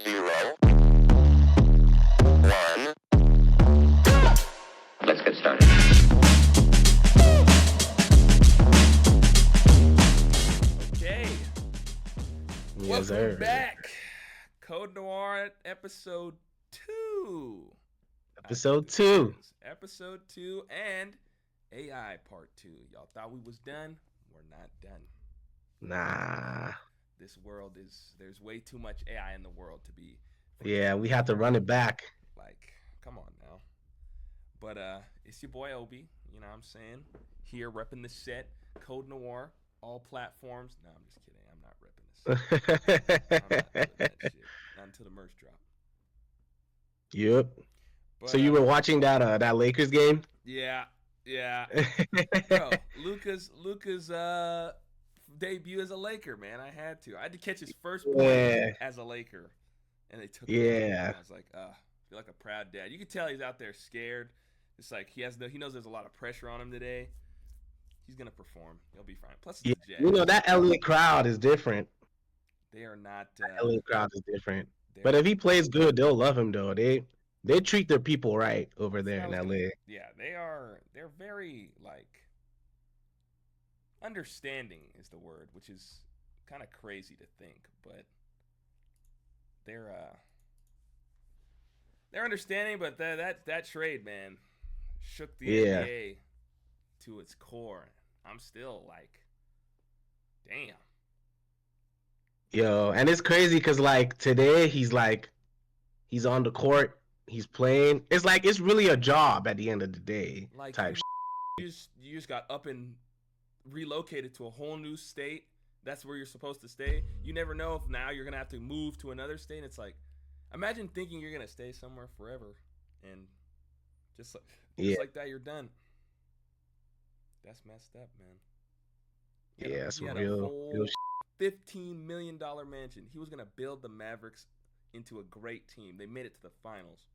0, 1. Let's get started. Okay. Yes, sir. Welcome back. Code Noir episode 2. Episode 2. Episode 2 and AI part 2. Y'all thought we was done? We're not done. Nah. This world there's way too much AI in the world to be. Yeah, we have to run it back. Like, come on now. But it's your boy Obi, you know what I'm saying? Here repping the set, Code Noir, all platforms. No, I'm just kidding. I'm not repping this. I'm not doing that shit. Not until the merch drop. Yep. But, So you were watching that Lakers game? Yeah. Bro, Luka's debut as a Laker, man. I had to catch his first point as a Laker, and they took it away. Yeah. I was like, I feel like a proud dad. You can tell he's out there scared. It's like he knows there's a lot of pressure on him today. He's gonna perform. He'll be fine. Plus, it's the Jazz. You know that LA crowd is different. They are not. LA crowd is different. But if he plays good, they'll love him though. They treat their people right over there in LA. Yeah, they are. They're very understanding is the word, which is kind of crazy to think, but they're understanding. But that trade, man, shook the NBA to its core. I'm still like, damn. Yo, and it's crazy because today he's on the court, he's playing. It's really a job at the end of the day. Type you just got up and relocated to a whole new state. That's where you're supposed to stay. You never know if now you're gonna have to move to another state. And it's like, imagine thinking you're gonna stay somewhere forever, and just like that, you're done. That's messed up, man. Yeah, some real $15 million mansion. He was gonna build the Mavericks into a great team. They made it to the finals.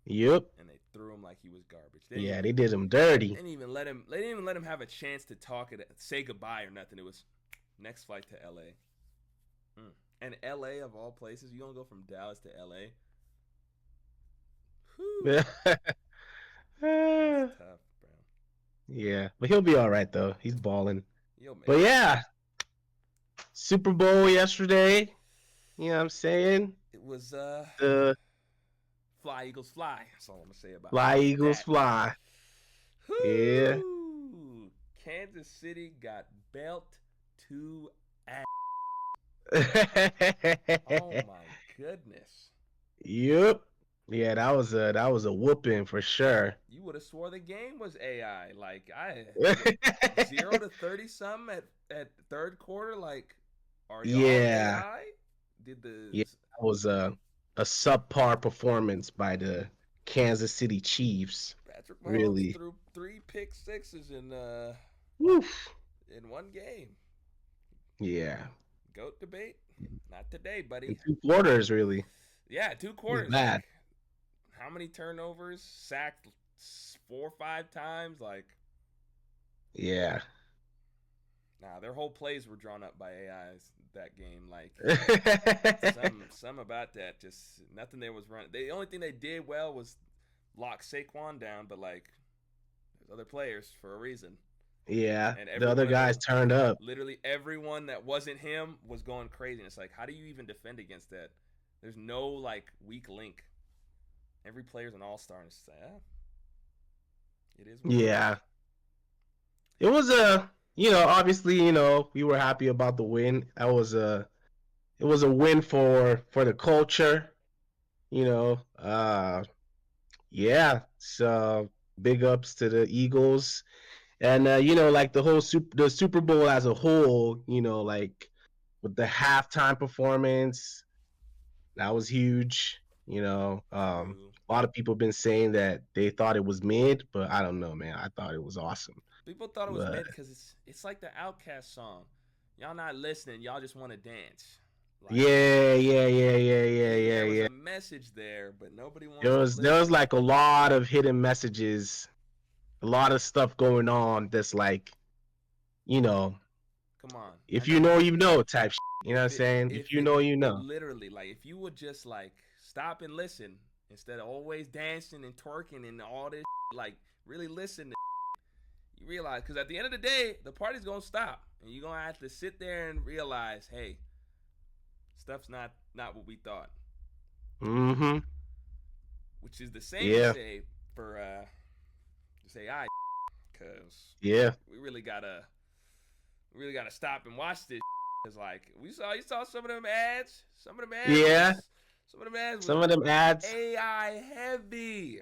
Yep. And they threw him like he was garbage. They did him dirty. They didn't even let him have a chance to say goodbye or nothing. It was next flight to LA. And LA of all places, you gonna go from Dallas to LA? That's tough, bro. Yeah, but he'll be all right though. He's balling. But yeah, Super Bowl yesterday. You know what I'm saying? It was Fly Eagles Fly. That's all I'm gonna say about Fly Eagles Fly. Yeah. Kansas City got belt to ass. Oh my goodness. Yep. Yeah, that was a whooping for sure. You would have swore the game was AI. 0 to 30 something at third quarter. Are y'all AI? That was a subpar performance by the Kansas City Chiefs. Patrick Mahomes threw 3 pick sixes in one game. Yeah. GOAT debate? Not today, buddy. 2 quarters, really. Yeah, 2 quarters. Bad. How many turnovers? Sacked 4 or 5 times? Yeah. Nah, their whole plays were drawn up by AIs that game. Some about that. Just nothing there was running. The only thing they did well was lock Saquon down, but there's other players for a reason. Yeah, and the other guys turned up. Literally everyone that wasn't him was going crazy. And it's like, how do you even defend against that? There's no weak link. Every player's an all-star, and it's like, it is. Yeah. It was obviously, we were happy about the win. It was a win for the culture, yeah. So big ups to the Eagles, and the Super Bowl as a whole, with the halftime performance, that was huge. A lot of people have been saying that they thought it was mid, but I don't know, man. I thought it was awesome. People thought it was mid because it's like the Outkast song. Y'all not listening. Y'all just want to dance. Yeah. There was a message there, but nobody wants to there was a lot of hidden messages, a lot of stuff going on that's Come on. If you know, you know type shit. You know what I'm If it, saying? If you know, you know. literally, like, if you would just like stop and listen instead of always dancing and twerking and all this, like, really listen to. You realize, because at the end of the day, the party's gonna stop, and you're gonna have to sit there and realize, hey, stuff's not what we thought. Mm-hmm. Which is the same to Yeah. say for this AI, because Yeah. we really gotta stop and watch this. Cause like you saw some of them ads, Yeah. some of them ads Some was of them ads. AI heavy.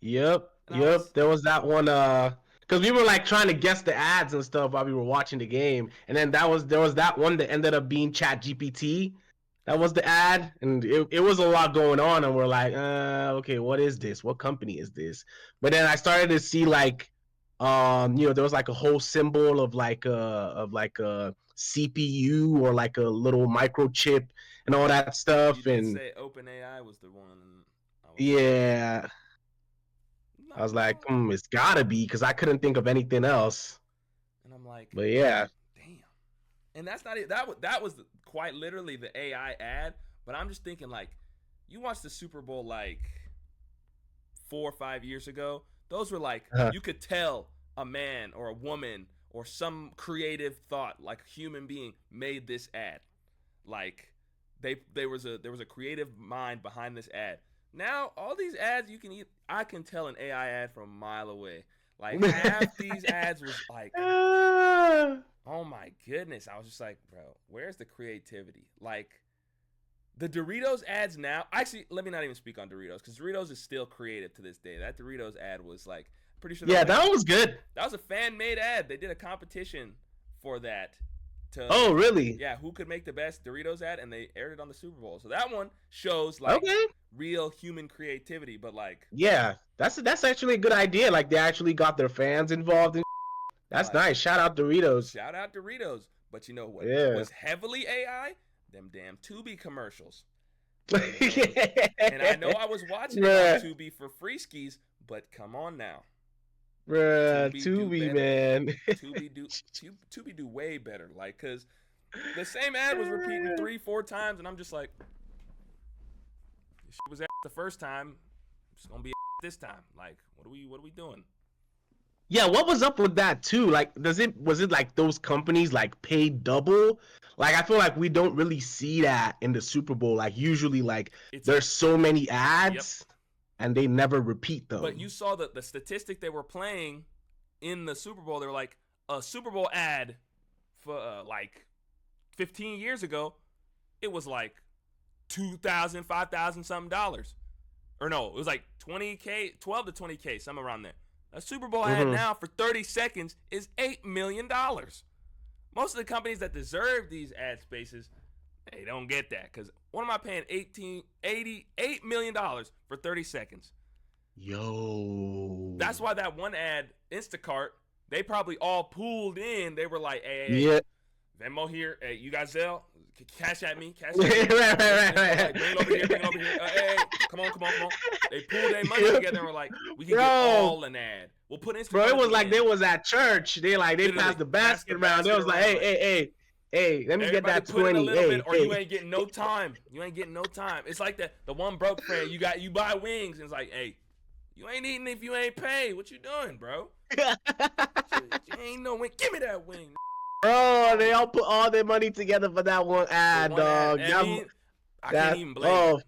Yep. And I Yep. was There was that one. Because we were like trying to guess the ads and stuff while we were watching the game, and then there was that one that ended up being Chat GPT. That was the ad, and it was a lot going on, and we're like, okay, what is this? What company is this? But then I started to see like, there was like a whole symbol of like a CPU or like a little microchip and all that you stuff, did and say OpenAI was the one, and I was like, yeah, I was like, no, it's gotta be because I couldn't think of anything else. and I'm like, But yeah, damn. And that's not it. That was quite literally the AI ad. But I'm just thinking, like, you watched the Super Bowl like 4 or 5 years ago. Those were like, you could tell a man or a woman or some creative thought, like a human being, made this ad. Like, there was a creative mind behind this ad. Now all these ads I can tell an AI ad from a mile away. Like, half these ads was like, oh my goodness. I was just like, bro, where's the creativity? Like, the Doritos ads now. Actually, let me not even speak on Doritos, because Doritos is still creative to this day. That Doritos ad was like, pretty sure. Yeah, that one was good. That was a fan-made ad. They did a competition for that. Oh, really? Yeah, who could make the best Doritos ad, and they aired it on the Super Bowl. So that one shows like real human creativity, but like, yeah, that's actually a good idea. Like they actually got their fans involved in. That's like, nice. Shout out Doritos. Shout out Doritos. But you know what was heavily AI? Them damn Tubi commercials. And I know I was watching it on Tubi for free skis, but come on now. Bruh, Tubi, man. Tubi do way better. Like, cause the same ad was repeating 3-4 times, and I'm just like, this shit was at the first time, it's gonna be this time. Like, what are we doing? Yeah, what was up with that too? Like, was it like those companies like pay double? Like, I feel like we don't really see that in the Super Bowl. Like, usually, like there's so many ads. Yep. And they never repeat them. But you saw the statistic they were playing in the Super Bowl. They were like, a Super Bowl ad for like 15 years ago, it was like $2,000, $5,000 something dollars. Or no, it was like $20K, $12 to $20K, somewhere around there. A Super Bowl ad now for 30 seconds is $8 million. Most of the companies that deserve these ad spaces, they don't get that, because what am I paying $88 million for 30 seconds? Yo. That's why that one ad, Instacart, they probably all pooled in. They were like, hey, yeah. Venmo here. Hey, you got Zelle? Cash at me. right. Bring it over here. Hey, come on. They pooled their money together and were like, we can get all an ad. We'll put Instacart. Bro, it was like they was at church. They passed the basket around. They was like, hey, let me get that 20. Or you ain't getting no time. It's like the one broke friend. You buy wings, and it's like, hey, you ain't eating if you ain't paid. What you doing, bro? You ain't no wing. Give me that wing. Bro, they all put all their money together for that one ad, dog. I can't even blame. Oh,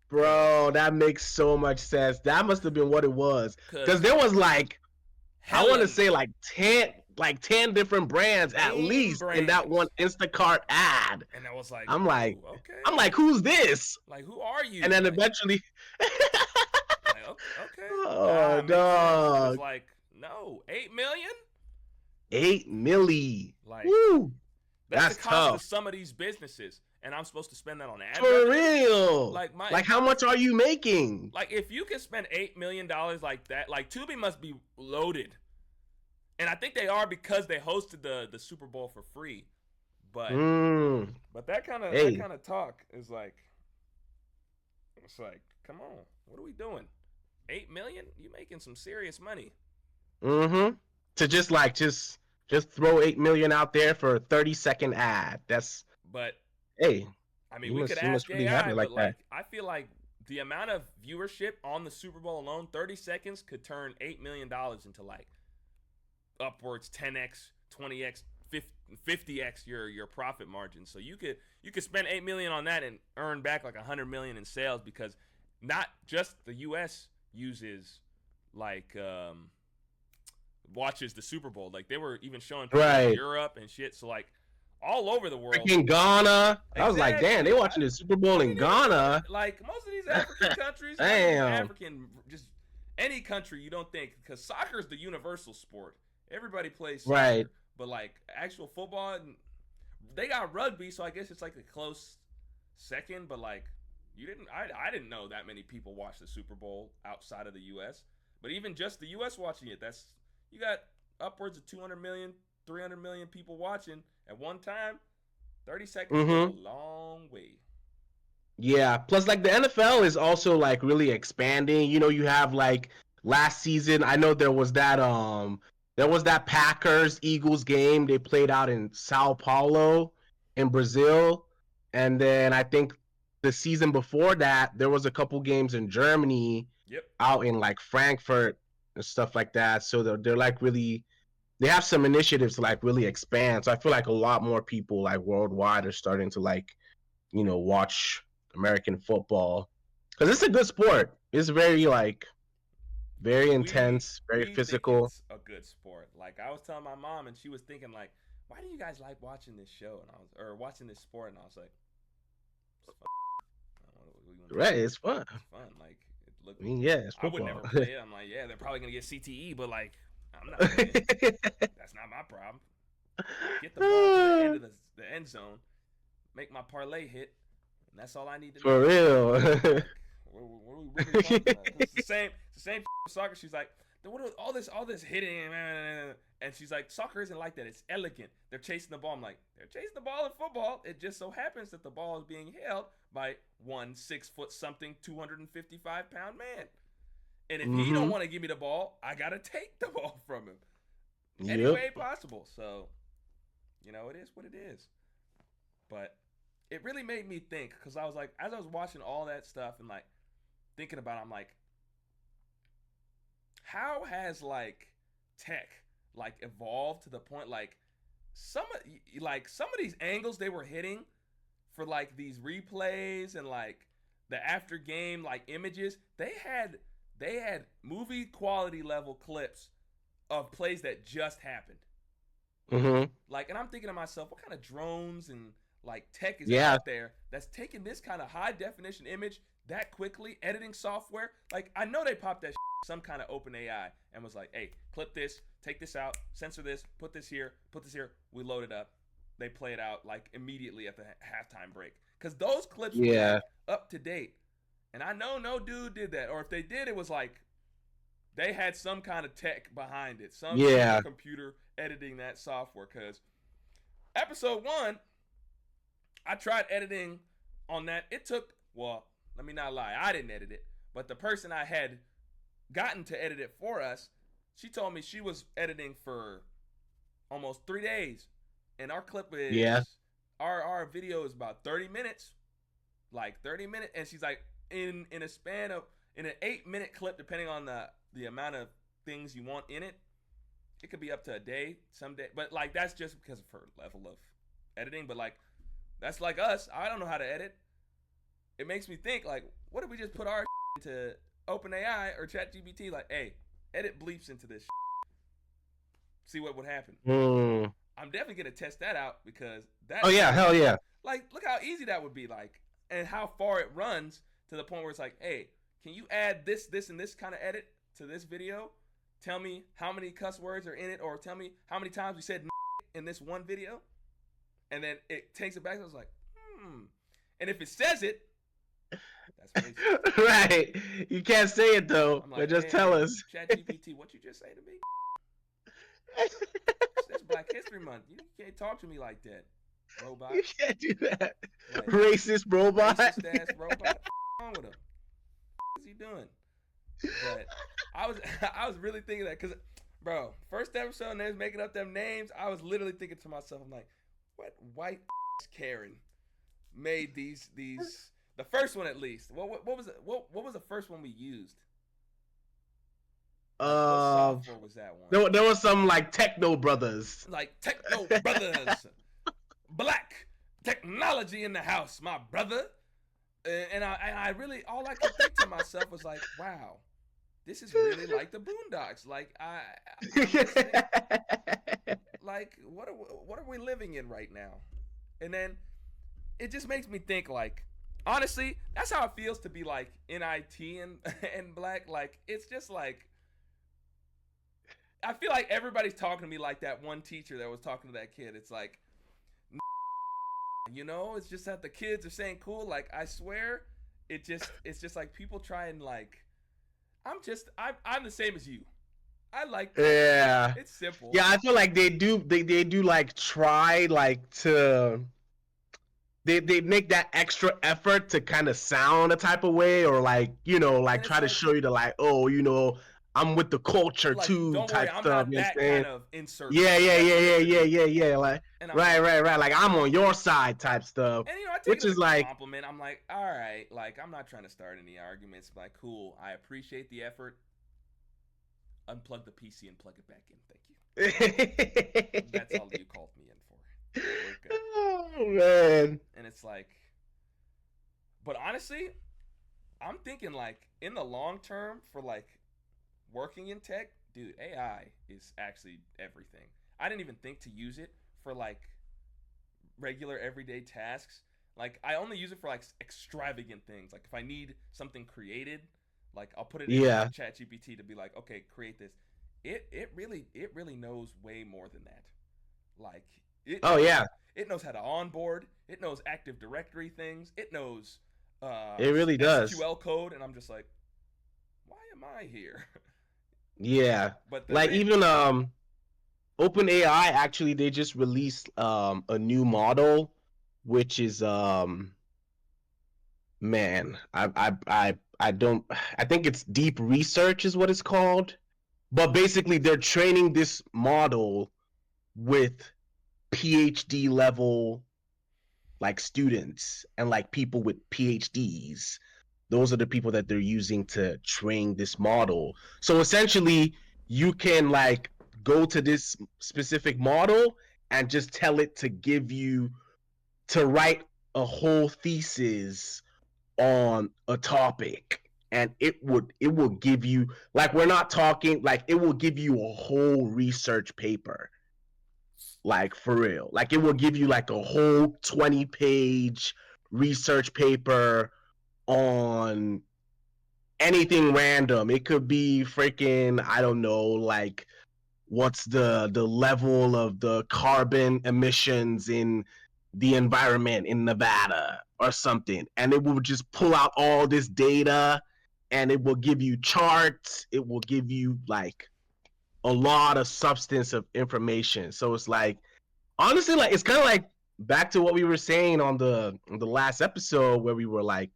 bro, that makes so much sense. That must have been what it was. Because there was like, I want to say like 10 different brands at least in that one Instacart ad. And I was like, I'm like, who's this? Like, who are you? And then eventually, okay. Oh, dog. It's like, no, 8 million. 8 milli. Like, woo. That's the cost of some of these businesses, and I'm supposed to spend that on ad. For real. Like how much are you making? Like, if you can spend $8 million like that, like Tubi must be loaded. And I think they are, because they hosted the Super Bowl for free. But that kind of talk is like, it's like, come on, what are we doing? 8 million? You making some serious money. To just Just throw 8 million out there for a 30-second ad. That's But hey, I mean, you we could must ask really have AI, it but like that. like I feel like the amount of viewership on the Super Bowl alone, 30 seconds could turn $8 million into like upwards 10x, 20x, 50x your profit margin. So you could spend 8 million on that and earn back like 100 million in sales, because not just the US uses like watches the Super Bowl. Like they were even showing people in Right. Europe and shit. So like all over the world. Freaking Ghana. I was like, damn, Exactly. they watching the Super Bowl I in didn't even know Ghana. that. Like most of these African countries, not even Damn. African, just any country you don't think, because soccer is the universal sport. Everybody plays soccer, Right. but like actual football, they got rugby, so I guess it's like a close second. But like I didn't know that many people watch the Super Bowl outside of the U.S. But even just the U.S. watching it, you got upwards of 200 million, 300 million people watching at one time. 30 seconds goes a long way. Yeah. Plus, like the NFL is also like really expanding. You know, you have like last season. I know there was that Packers Eagles game they played out in Sao Paulo in Brazil, and then I think the season before that there was a couple games in Germany, Yep. out in like Frankfurt and stuff like that. So they're like really, they have some initiatives to like really expand. So I feel like a lot more people like worldwide are starting to like, watch American football because it's a good sport. It's very like very intense, very We think physical. it's a good sport. Like I was telling my mom, and she was thinking like, why do you guys like watching this show? Or watching this sport, and I was like, it's fun. I don't know what we want to Right, say. it's fun. It's fun. Like it looked. I mean, yeah, it's I would football. never play it. I'm like, yeah, they're probably gonna get CTE, but like, I'm not playing. That's not my problem. Get the ball to the end of the end zone, make my parlay hit, and that's all I need to For know. real. Like, what are we really talking about? It's the same soccer. She's like, what are all this hitting, and she's like, soccer isn't like that. It's elegant. They're chasing the ball. I'm like, they're chasing the ball in football. It just so happens that the ball is being held by 6 foot something, 255-pound man. And if he don't want to give me the ball, I gotta take the ball from him any way possible. So, it is what it is. But it really made me think, because I was like, as I was watching all that stuff and like thinking about it, I'm like, how has like tech like evolved to the point like some of these angles they were hitting for like these replays and like the after game like images, they had movie quality level clips of plays that just happened. Like, and I'm thinking to myself, what kind of drones and like tech is out there that's taking this kind of high definition image that quickly, editing software? Like, I know they popped that some kind of open AI and was like, hey, clip this, take this out, censor this, put this here. We load it up. They play it out like immediately at the halftime break, because those clips were like, up to date. And I know no dude did that, or if they did, it was like they had some kind of tech behind it, some computer editing that software. Because episode 1, I tried editing on that. It took, well, let me not lie, I didn't edit it, but the person I had gotten to edit it for us, she told me she was editing for almost 3 days, and our clip is our video is about 30 minutes, like 30 minutes, and she's like, in a span of an 8-minute clip, depending on the amount of things you want in it, it could be up to a day someday. But like, that's just because of her level of editing. But like, that's like us. I don't know how to edit. It makes me think like, what if we just put our into OpenAI or ChatGPT? Like, hey, edit bleeps into this. See what would happen. I'm definitely gonna test that out, because that. Oh yeah, hell yeah. Like, look how easy that would be. Like, and how far it runs to the point where it's like, hey, can you add this, and this kind of edit to this video? Tell me how many cuss words are in it, or tell me how many times we said in this one video. And then it takes it back. I was like, And if it says it, that's racist. Right. You can't say it though. Like, but just tell us. ChatGPT, what you just say to me? It's Black History Month. You can't talk to me like that, robot. You can't do that. Like, racist robot. Racist ass robot. What's wrong with him? What's he doing? But I was really thinking that, because Bro, first episode and they was making up them names. I was literally thinking to myself, I'm like, what white Karen made these the first one at least. What was it? What was the first one we used? Like, what software was that one? There was some like Techno Brothers. Like Techno Brothers, Black technology in the house, my brother. And I really, all I could think to myself was like, wow, this is really like the Boondocks. Like like what are we living in right now? And then it just makes me think, like, honestly, that's how it feels to be like in IT and Black. Like, it's just like, I feel like everybody's talking to me like that one teacher that was talking to that kid. It's like, you know, it's just that the kids are saying cool. Like, I swear, it's just like people try and like, I'm the same as you. I like, yeah, it's simple. Yeah, I feel like they do like try like to they make that extra effort to kind of sound a type of way, or like, you know, like try to show you to like, oh, you know, I'm with the culture like, too, don't type worry, I'm stuff. not You know that what I'm saying? kind of insert. Yeah. Like, right. Like, I'm on your side, type stuff. And, you know, I take Which it as is a like, compliment. I'm like, all right, like, I'm not trying to start any arguments. I'm like, cool, I appreciate the effort. Unplug the PC and plug it back in. Thank you. That's all you called me in for. Oh man. And it's like, but honestly, I'm thinking like in the long term for like working in tech, dude, AI is actually everything. I didn't even think to use it for like regular everyday tasks. Like, I only use it for like extravagant things. Like, if I need something created, like, I'll put it in ChatGPT to be like, okay, create this. It really knows way more than that. Like, it knows how to onboard. It knows Active Directory things. It knows it really does SQL code, and I'm just like, why am I here? Yeah. But like even OpenAI, actually they just released a new model, which is man, I don't, I think it's Deep Research is what it's called. But basically they're training this model with PhD level like students and like people with PhDs. Those are the people that they're using to train this model. So essentially you can like go to this specific model and just tell it to give you to write a whole thesis on a topic, and it will give you, like, we're not talking like, it will give you a whole research paper, like, for real. Like, it will give you like a whole 20-page research paper on anything random. It could be freaking, I don't know, like, what's the level of the carbon emissions in the environment in Nevada or something, and it will just pull out all this data, and it will give you charts. It will give you like a lot of substance of information. So it's like, honestly, like, it's kind of like back to what we were saying on the last episode, where we were like,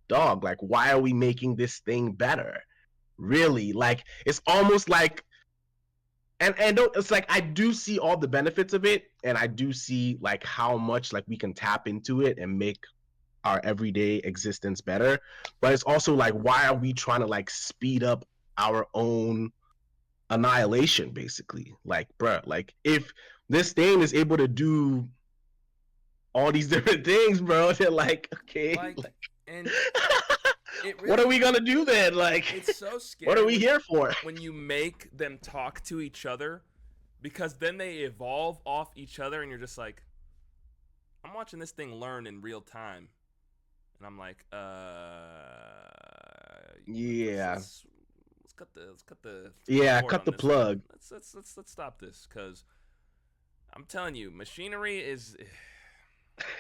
dog, like, why are we making this thing better? Really, like, it's almost like, and it's like, I do see all the benefits of it, and I do see like how much like we can tap into it and make our everyday existence better. But it's also like, why are we trying to like speed up our own annihilation, basically? Like, bruh, like, if this thing is able to do all these different things, bro, they're like, okay, like, and really, what are we gonna do then? Like, it's so scary. What are we here for? When you make them talk to each other, because then they evolve off each other, and you're just like, I'm watching this thing learn in real time, and I'm like, yeah. Let's cut the cut the plug. Let's stop this, because I'm telling you, machinery is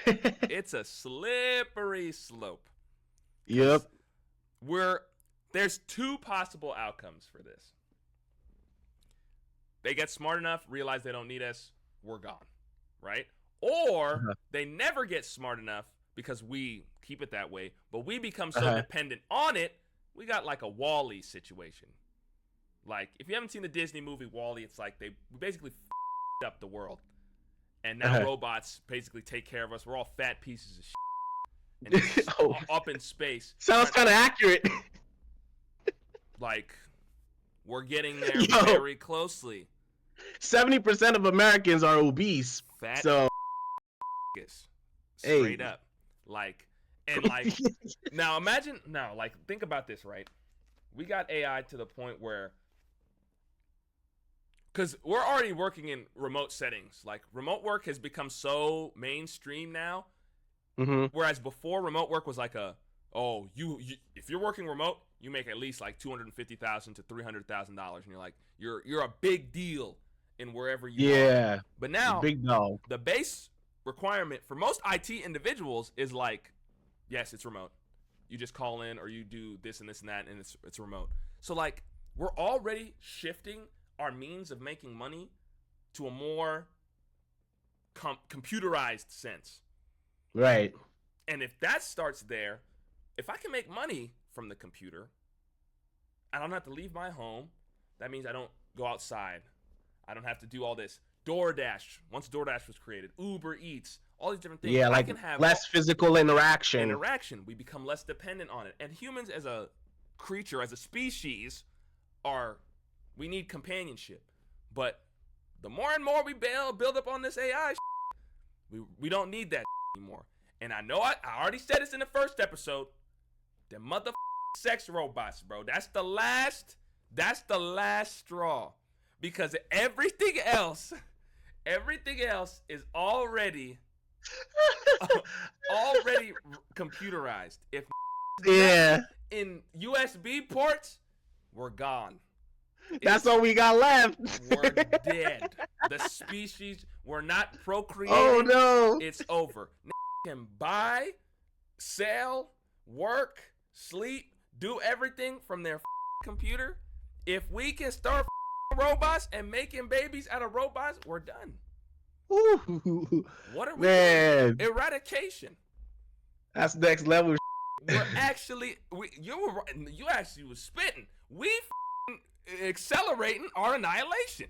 it's a slippery slope. Yep. There's two possible outcomes for this. They get smart enough, realize they don't need us, we're gone, right? Or they never get smart enough because we keep it that way, but we become so dependent on it, we got like a Wall-E situation. Like, if you haven't seen the Disney movie WALL-E, it's like they basically f***ed up the world. And now robots basically take care of us. We're all fat pieces of shit. And it's up in space. Sounds kind of accurate. Like, we're getting there very closely. 70% of Americans are obese. Fat so straight up. Like, and like, now imagine, like, think about this, right? We got AI to the point where, because we're already working in remote settings. Like, remote work has become so mainstream now. Whereas before, remote work was like you if you're working remote, you make at least like $250,000 to $300,000, and you're like, you're a big deal in wherever you are. But now, big dog. The base requirement for most IT individuals is like, yes, it's remote. You just call in or you do this and this and that, and it's remote. So like, we're already shifting our means of making money to a more computerized sense. Right. And if that starts there, if I can make money from the computer, I don't have to leave my home. That means I don't go outside. I don't have to do all this. DoorDash, once DoorDash was created, Uber Eats, all these different things. Yeah, like, I can have less physical interaction. We become less dependent on it. And humans as a creature, as a species, we need companionship. But the more and more we build up on this AI, we don't need that anymore. And I know I already said this in the first episode. The mother sex robots, bro. That's the last straw. Because everything else is already computerized. If in USB ports, we're gone. That's all we got left. We're dead. The species, we're not procreating. Oh no. It's over. Can buy, sell, work, sleep, do everything from their computer. If we can start robots and making babies out of robots, we're done. Ooh, what are we doing? Eradication. That's next level. We're actually, you actually was spitting. We accelerating our annihilation.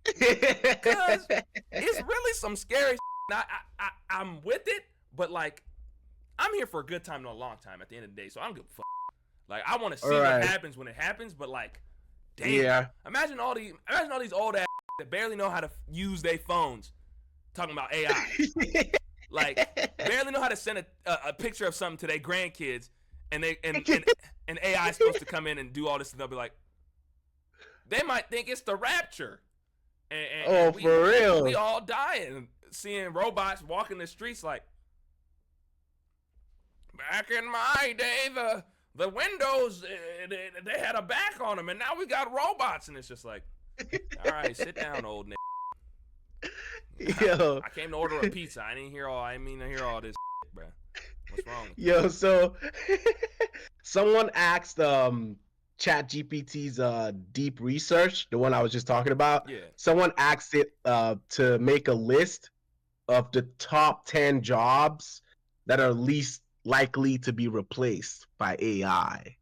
Because it's really some scary. I'm with it, but like, I'm here for a good time, not a long time. At the end of the day, so I don't give a fuck. Like, I want to see what happens when it happens, but like, damn. Yeah. Imagine all these old ass that barely know how to use their phones, talking about AI. Like, barely know how to send a picture of something to their grandkids, and AI is supposed to come in and do all this, and they'll be like, they might think it's the rapture. And for real. We all dying, seeing robots walking the streets like, back in my day, the windows, they had a back on them, and now we got robots, and it's just like, all right, sit down, old nigga. Yo. I came to order a pizza. I didn't hear all this, bro. What's wrong? Yo, so someone asked ChatGPT's deep research, the one I was just talking about. Yeah. Someone asked it to make a list of the top 10 jobs that are least likely to be replaced by AI.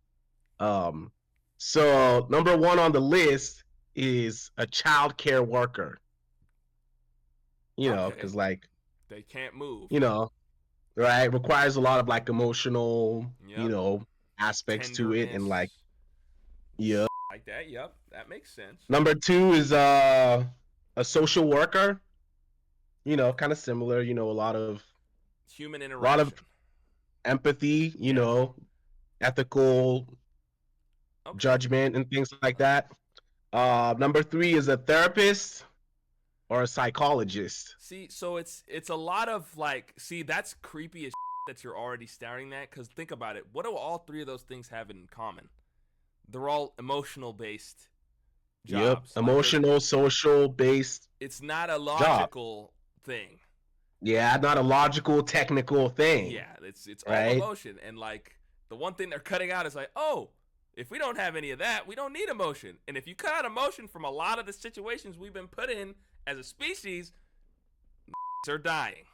So number 1 on the list is a child care worker. You know, because like, they can't move. You know, right? Requires a lot of like emotional, you know, aspects to it, and like, yeah, like that. Yep, that makes sense. Number 2 is a social worker. You know, kind of similar. You know, a lot of human interaction, a lot of empathy. You know, ethical judgment and things like that. Number 3 is a therapist or a psychologist. See, so it's a lot of like, see, that's creepy as that you're already staring at, because think about it. What do all 3 of those things have in common? They're all emotional based jobs. Yep, emotional, social based. It's not a logical thing. Yeah, not a logical, technical thing. Yeah, it's all emotion. And like, the one thing they're cutting out is like, oh, if we don't have any of that, we don't need emotion. And if you cut out emotion from a lot of the situations we've been put in as a species, are dying.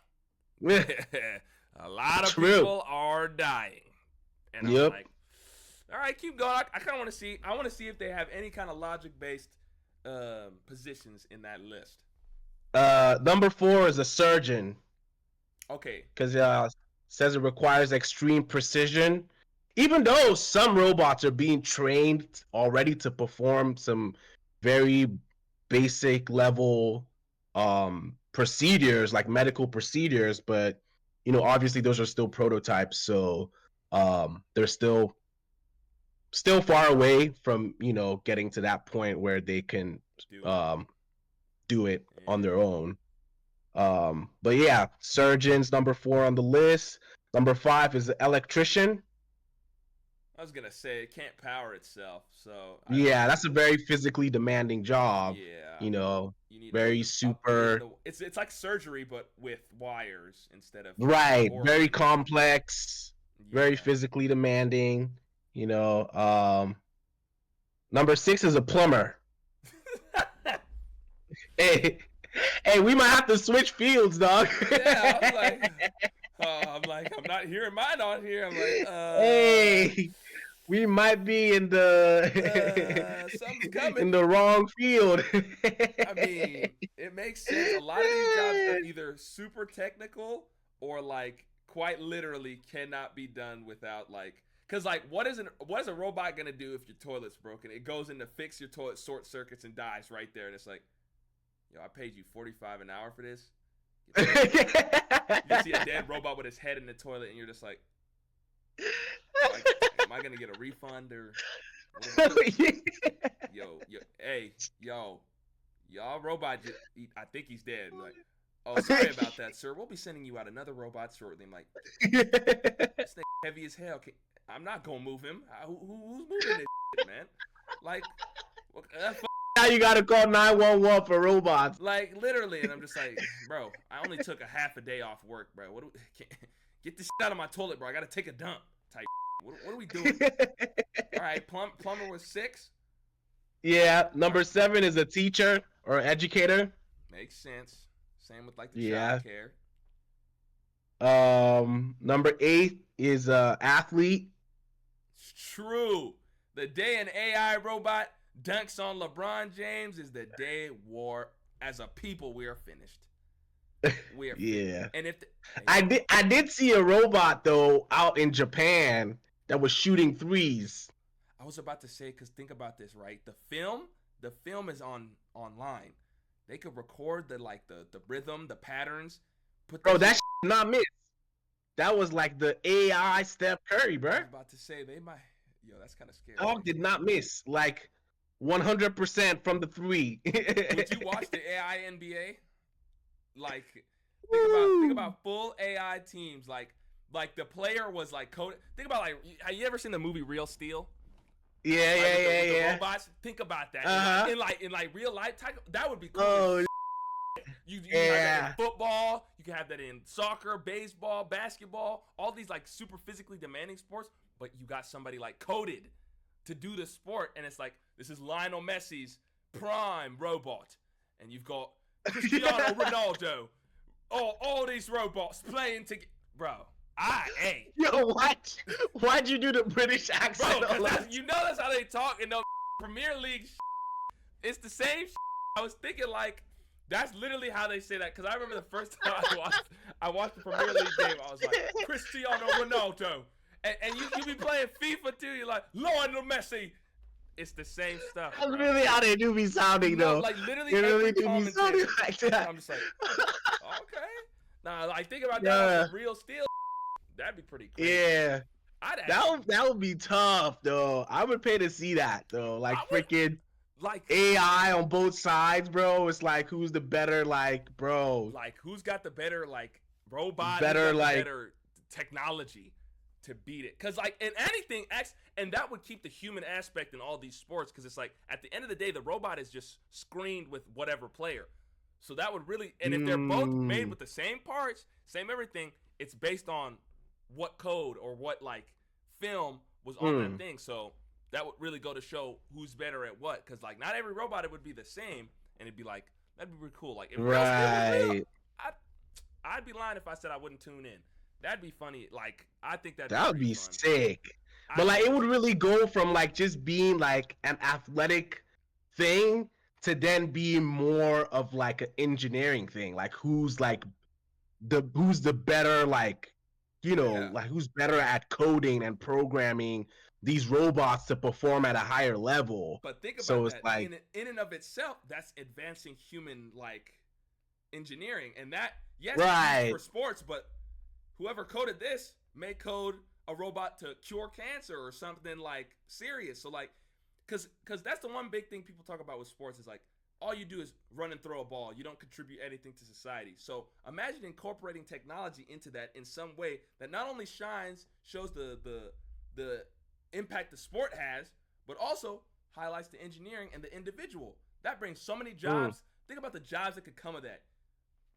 A lot of people are dying. And I'm like, All right, keep going. I kind of want to see. I want to see if they have any kind of logic-based positions in that list. Number 4 is a surgeon. Okay. Because says it requires extreme precision. Even though some robots are being trained already to perform some very basic level procedures, like medical procedures, but obviously those are still prototypes, so they're still far away from getting to that point where they can do it on their own. But yeah, surgeons, number 4 on the list. Number 5 is the electrician. I was gonna say it can't power itself, so yeah, that's a very physically demanding job. Yeah, you need very super. It's like surgery, but with wires instead of right. Very complex, very physically demanding. Number 6 is a plumber. Hey, we might have to switch fields, dog. Yeah, I'm not hearing mine on here. I'm like, hey, we might be in the something's coming. in the wrong field. I mean, it makes sense. A lot of these jobs are either super technical or like quite literally cannot be done without because what is a robot gonna do if your toilet's broken? It goes in to fix your toilet, short circuits, and dies right there. And it's like, yo, I paid you $45 an hour for this. You see a dead robot with his head in the toilet, and you're just like, am I gonna get a refund or? Y'all robot. I think he's dead. Like, oh, sorry about that, sir. We'll be sending you out another robot shortly. I'm like, this thing heavy as hell. I'm not gonna move him. Who's moving this shit, man? Like, now you gotta call 911 for robots. Like, literally, and I'm just like, bro, I only took a half a day off work, bro. Get this shit out of my toilet, bro. I gotta take a dump. Type. What are we doing? All right, plumber was 6. Yeah, number 7 is a teacher or educator. Makes sense. Same with like the child care. Number 8 is athlete. It's true. The day an AI robot dunks on LeBron James is the day war. As a people, we are finished. We are yeah. And if I did see a robot though out in Japan that was shooting threes. I was about to say, because think about this, right? The film is online. They could record the rhythm, the patterns. Bro, that not missed. That was like the AI Steph Curry, bro. I was about to say they might. Yo, that's kind of scary. Dog did not miss. Like 100% from the 3. Would you watch the AI NBA? Like, think about full AI teams. Like the player was like coded. Think about have you ever seen the movie Real Steel? Yeah, with the robots. Think about that. In real life, that would be cool. Oh, you have that in football. You can have that in soccer, baseball, basketball. All these like super physically demanding sports. But you got somebody like coded to do the sport, and it's like, this is Lionel Messi's prime robot, and you've got Cristiano Ronaldo. All these robots playing together, bro. Yo, what? Why'd you do the British accent? Bro, that's how they talk in the Premier League. It's the same. I was thinking that's literally how they say that, because I remember the first time I watched the Premier League game. I was like, Cristiano Ronaldo. And you be playing FIFA too. You're like, Lionel Messi. It's the same stuff. That's really how they do be sounding, though. Like literally, they really do be sounding like that. I'm just like, okay. Now, I think about that on Real Steel. That'd be pretty cool. Yeah. That would be tough, though. I would pay to see that, though. Like freaking AI on both sides, bro. It's like, who's the better, bro? Like, who's got the better robot? Better technology to beat it, because in anything, and that would keep the human aspect in all these sports, because it's like, at the end of the day, the robot is just screened with whatever player, so that would really, and if they're both made with the same parts, same everything, it's based on what code or what film was on that thing, so that would really go to show who's better at what, because not every robot it would be the same, and it'd be that'd be really cool. If real, I'd be lying if I said I wouldn't tune in. That'd be funny. I think that would be sick. But like it would really go from like just being like an athletic thing to then being more of like an engineering thing. Like who's the better like Yeah. like who's better at coding and programming these robots to perform at a higher level. But think So about it's that. like In and of itself, that's advancing human like engineering, and that yes, it's right. used for sports, but whoever coded this may code a robot to cure cancer or something like serious. So like, cause that's the one big thing people talk about with sports is like all you do is run and throw a ball. You don't contribute anything to society. So imagine incorporating technology into that in some way that not only shows the impact the sport has, but also highlights the engineering and the individual. That brings so many jobs. Think about the jobs that could come of that.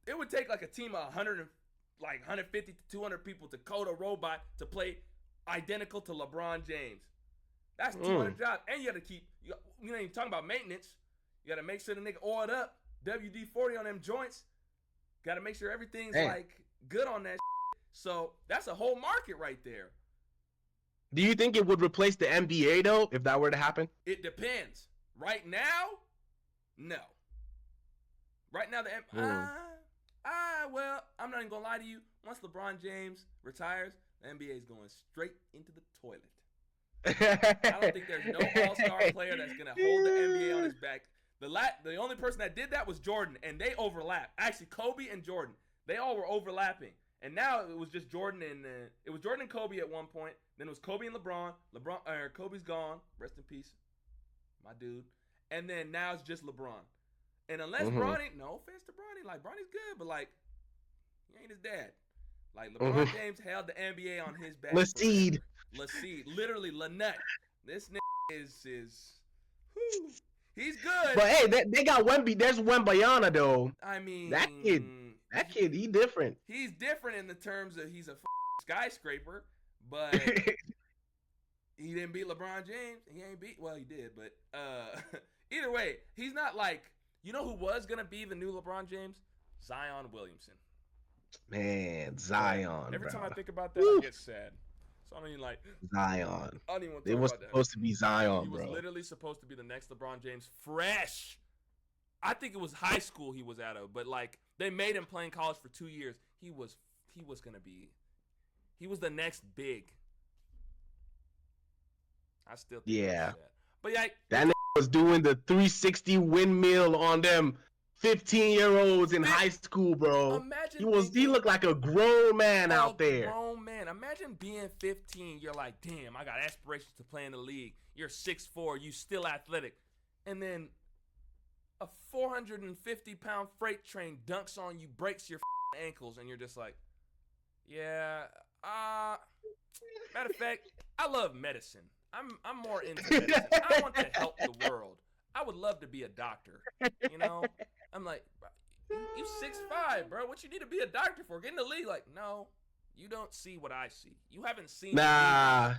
It would take like a team of 150 to 200 people to code a robot to play identical to LeBron James. That's 200 jobs. And you got to keep, you ain't even talking about maintenance. You got to make sure the nigga oiled up, WD-40 on them joints. Got to make sure everything's like good on that shit. So that's a whole market right there. Do you think it would replace the NBA though, if that were to happen? It depends. Right now, no. Right now, well, I'm not even gonna lie to you. Once LeBron James retires, the NBA is going straight into the toilet. I don't think there's no all-star player that's gonna hold the NBA on his back. The only person that did that was Jordan, and they overlap. Actually, Kobe and Jordan, they all were overlapping. And now it was just Jordan and Kobe at one point. Then it was Kobe and LeBron. Kobe's gone. Rest in peace, my dude. And then now it's just LeBron. And unless Bronny, no offense to Bronny, like Bronny's good, but like he ain't his dad. Like LeBron James held the NBA on his back. Laseed, literally Lanut. This nigga is whew, he's good. But hey, they got Wemby. There's Wembayana though. I mean, that kid, he different. He's different in the terms of he's a skyscraper, but he didn't beat LeBron James. He ain't beat. Well, he did, but either way, he's not like. You know who was gonna be the new LeBron James? Zion Williamson. Man, Zion. Every bro. time I think about that, I get sad. So I mean, like Zion. I don't even want to It talk was about that. supposed to be Zion, He was bro. literally supposed to be the next LeBron James, fresh. I think it was high school he was out of, but like they made him play in college for 2 years. He was the next big. I still think that. But yeah, that nigga was doing the 360 windmill on them 15-year-olds in high school, bro. He looked like a grown man out there. Grown man. Imagine being 15. You're like, damn, I got aspirations to play in the league. You're 6'4", you still athletic, and then a 450-pound freight train dunks on you, breaks your ankles, and you're just like, yeah. Matter of fact, I love medicine. I'm more into medicine. I want to help the world. I would love to be a doctor. You know, I'm like, you 6'5", bro. What you need to be a doctor for? Get in the league. Like, no, you don't see what I see. You haven't seen. Nah,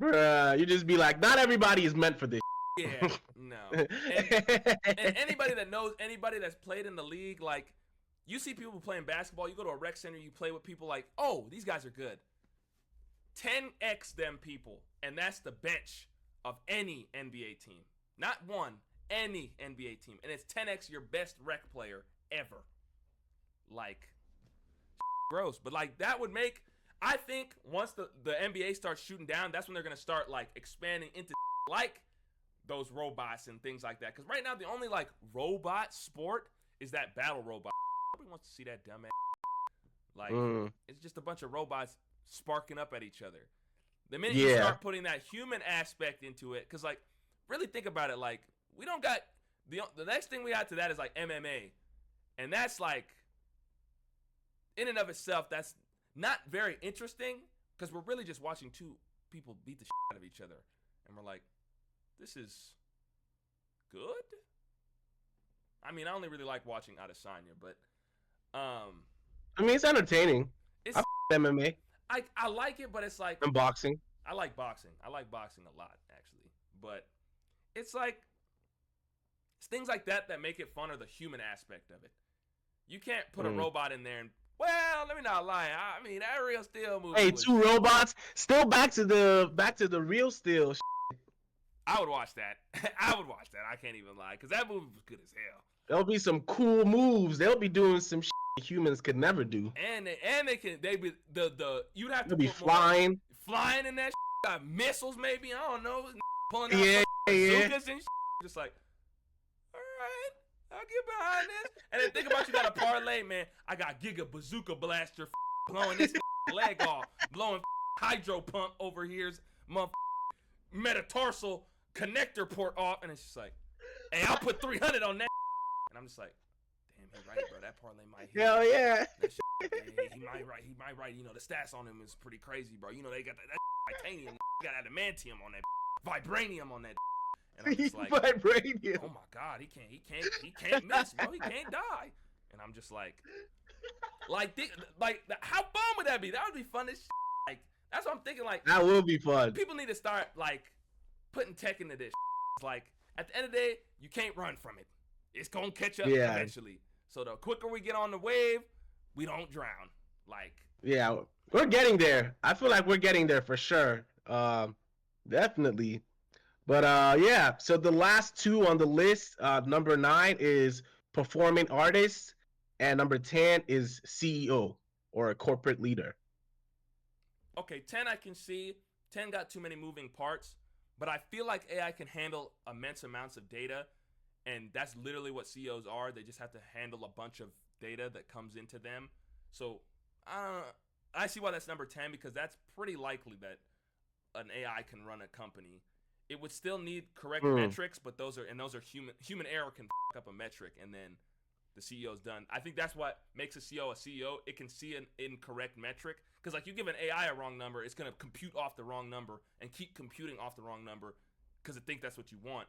bruh. You just be like, not everybody is meant for this. Yeah, no. And anybody that knows anybody that's played in the league, like, you see people playing basketball. You go to a rec center. You play with people like, oh, these guys are good. 10x them people, and that's the bench of any NBA team. Not one, any NBA team. And it's 10x your best rec player ever. Like, gross. But like that would make, I think once the NBA starts shooting down, that's when they're going to start like expanding into like those robots and things like that. Because right now the only like robot sport is that battle robot. Nobody wants to see that dumb ass. Like, it's just a bunch of robots sparking up at each other. The minute you start putting that human aspect into it, because like really think about it, like we don't got the next thing we got to that is like MMA, and that's like in and of itself that's not very interesting because we're really just watching two people beat the shit out of each other, and we're like, this is good. I mean, I only really like watching Adesanya, but I mean, it's entertaining. It's MMA. I like it, but it's like and boxing. I like boxing. I like boxing a lot, actually. But it's like it's things like that that make it fun, or the human aspect of it. You can't put a robot in there and Well, let me not lie. I mean, that Real Steel movie Hey, was. two robots. Still back to the real Steel. I would watch that. I would watch that. I can't even lie, because that movie was good as hell. There'll be some cool moves. They'll be doing some humans could never do. And they be the you'd have to They'll be put more flying. flying in that. Got missiles maybe. I don't know. Pulling out Yeah. bazookas and just like, all right, I'll get behind this. And then think about you got a parlay, man. I got Giga Bazooka Blaster blowing this leg off, blowing hydro pump over here's metatarsal connector port off, and it's just like, hey, I'll put 300 on that. And I'm just like, damn, he's right, bro. That parlay might hit. Hell yeah. That shit, he might right. He might right. You know, the stats on him is pretty crazy, bro. You know, they got that titanium, got adamantium on that, vibranium on that. And I'm just like, Vibranium. oh my god, he can't miss, bro. He can't die. And I'm just like how fun would that be? That would be fun as shit. Like, that's what I'm thinking. Like, That will be fun. people need to start like putting tech into this. It's like, at the end of the day, you can't run from it. It's gonna catch up eventually. So the quicker we get on the wave, we don't drown. Like, Yeah, we're getting there. I feel like we're getting there for sure. Definitely. But yeah. So the last two on the list, number 9 is performing artist, and number 10 is CEO or a corporate leader. okay, 10 I can see. 10 got too many moving parts, but I feel like AI can handle immense amounts of data, and that's literally what CEOs are. They just have to handle a bunch of data that comes into them. So I see why that's number 10, because that's pretty likely that an AI can run a company. It would still need correct metrics, but those are human error can f up a metric, and then the CEO's done. I think that's what makes a CEO a CEO. It can see an incorrect metric, because like, you give an AI a wrong number, it's gonna compute off the wrong number and keep computing off the wrong number because it think that's what you want.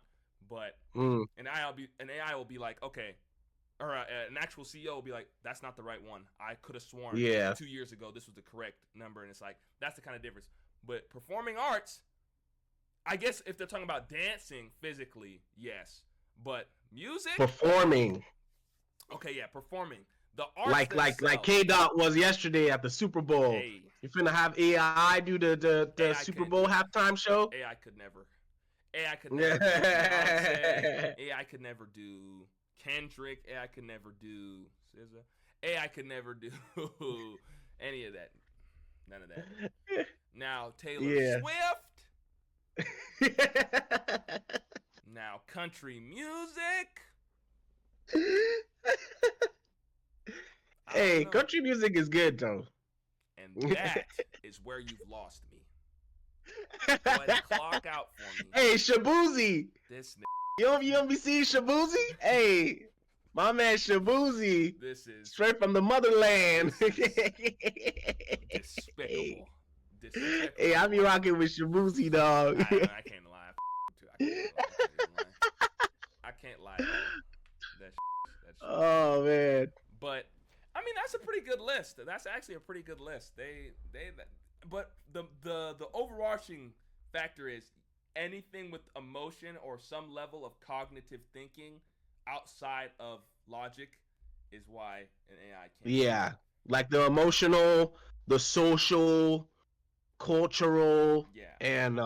But an AI will be like, okay, or an actual CEO will be like, that's not the right one. I could have sworn 2 years ago this was the correct number, and it's like, that's the kind of difference. But performing arts, I guess if they're talking about dancing physically, yes. But music, Performing. okay, yeah, performing. The arts Like K Dot was yesterday at the Super Bowl. Hey, You finna have AI do the AI Super could- Bowl halftime show? AI could never. AI could never do Beyonce. AI could never do Kendrick. AI could never do SZA. AI could never do any of that. None of that. Now Taylor Swift. Now country music. I Hey, don't know. country music is good though. And that is where you've lost me. Go ahead and clock out for me. Hey, Shabuzi. This You don't be seeing Shabuzi? Hey, my man Shabuzi. this is Straight from the motherland. despicable. Hey, I be rocking with Shabuzi, dog. I can't lie. I can't lie. That's Oh man. But I mean, that's a pretty good list. That's actually a pretty good list. But the overarching factor is anything with emotion or some level of cognitive thinking outside of logic is why an AI can't. Yeah, like the emotional, the social, cultural, and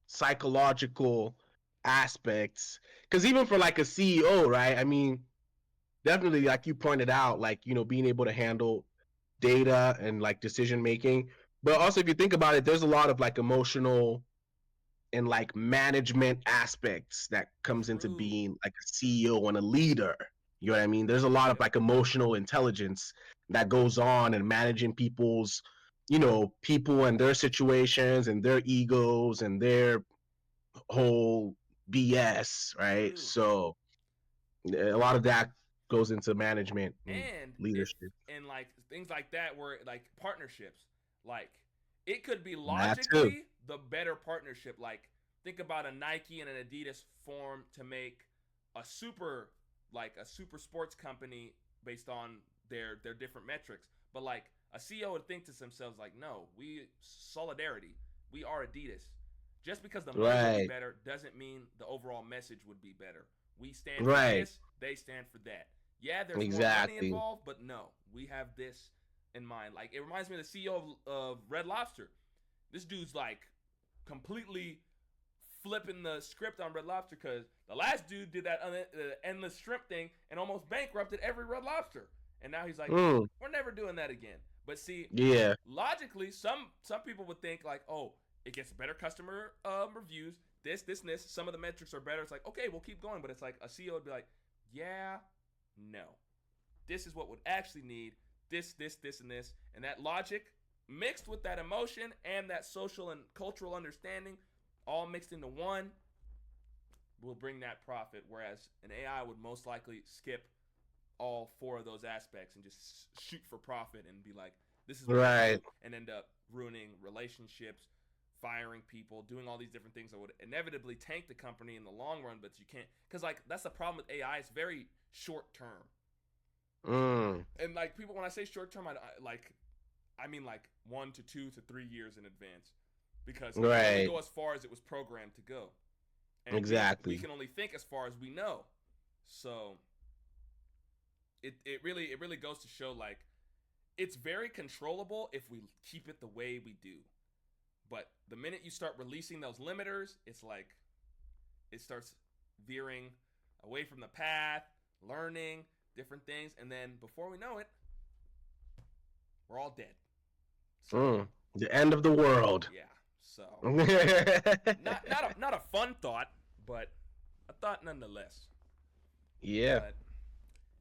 psychological aspects. Because even for like a CEO, right? I mean, definitely, like you pointed out, like, you know, being able to handle data and like decision making. But also, if you think about it, there's a lot of like emotional and like management aspects that comes into being like a CEO and a leader. You know what I mean? There's a lot of like emotional intelligence that goes on and managing people's, you know, people and their situations and their egos and their whole BS, right? So a lot of that goes into management and leadership. And like things like that where like partnerships, like it could be logically the better partnership. Like think about a Nike and an Adidas form to make a super sports company based on their different metrics. But like a CEO would think to themselves like, no, solidarity. We are Adidas. Just because the money would be better doesn't mean the overall message would be better. We stand for this, they stand for that. Yeah, there's more money involved, but no, we have this in mind. Like, it reminds me of the CEO of Red Lobster. This dude's like completely flipping the script on Red Lobster because the last dude did that endless shrimp thing and almost bankrupted every Red Lobster. And now he's like, we're never doing that again. But see, Yeah. logically, some people would think like, oh, it gets better customer reviews. This, and this. Some of the metrics are better. It's like, okay, we'll keep going. But it's like a CEO would be like, yeah, no. This is what would actually need this, and this. And that logic mixed with that emotion and that social and cultural understanding all mixed into one will bring that profit. Whereas an AI would most likely skip all four of those aspects and just shoot for profit and be like, this is what I do, and end up ruining relationships, firing people, doing all these different things that would inevitably tank the company in the long run. But you can't, because like that's the problem with AI. It's very short term. And like people, when I say short term, I mean like 1 to 2 to 3 years in advance, because it can only go as far as it was programmed to go. And exactly. We can only think as far as we know. So it really goes to show like it's very controllable if we keep it the way we do. But the minute you start releasing those limiters, it's like it starts veering away from the path, learning different things, and then before we know it, we're all dead. So, the end of the world. Yeah. So not a fun thought, but a thought nonetheless. Yeah. But,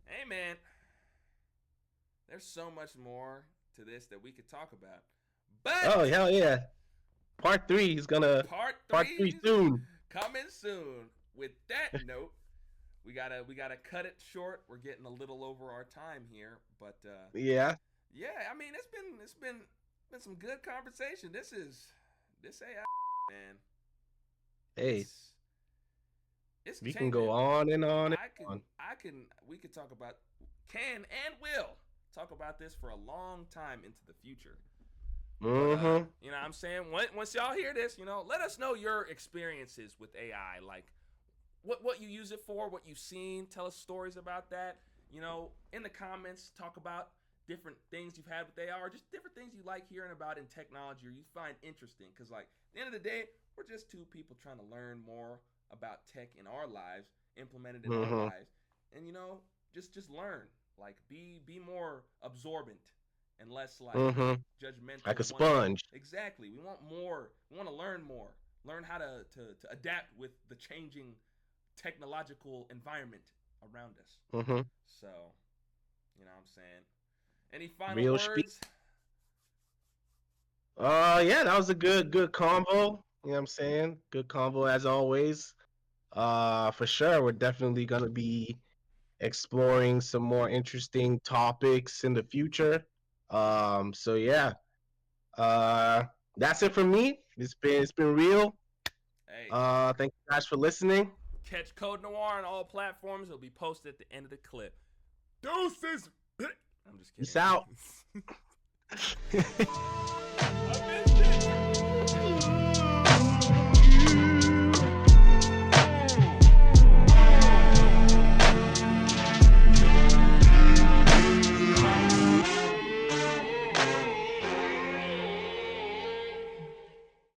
hey man, there's so much more to this that we could talk about. But oh hell yeah, part 3 is gonna part 3 soon. Coming soon. With that note, we gotta cut it short. We're getting a little over our time here, but yeah. I mean it's been some good conversation. This AI, man. Hey, it's we can go on and on. We could talk about, can and will talk about this for a long time into the future. Mm-hmm. You know what I'm saying? Once y'all hear this, let us know your experiences with AI. Like, what you use it for, what you've seen. Tell us stories about that. In the comments, talk about different things you've had with AI, or just different things you like hearing about in technology or you find interesting. Because, like, at the end of the day, we're just two people trying to learn more about tech in our lives, implement it in our lives, and just learn. Like, be more absorbent and less like judgmental. Like a sponge. Exactly. We want more. We want to learn more. Learn how to adapt with the changing technological environment around us. So, you know what I'm saying? Any final words? Yeah, that was a good convo. You know what I'm saying? Good convo as always. For sure, we're definitely gonna be exploring some more interesting topics in the future. So yeah. That's it from me. It's been real. Hey. Thank you guys for listening. Catch Code Noir on all platforms. It'll be posted at the end of the clip. Deuces. I'm just kidding. Peace out.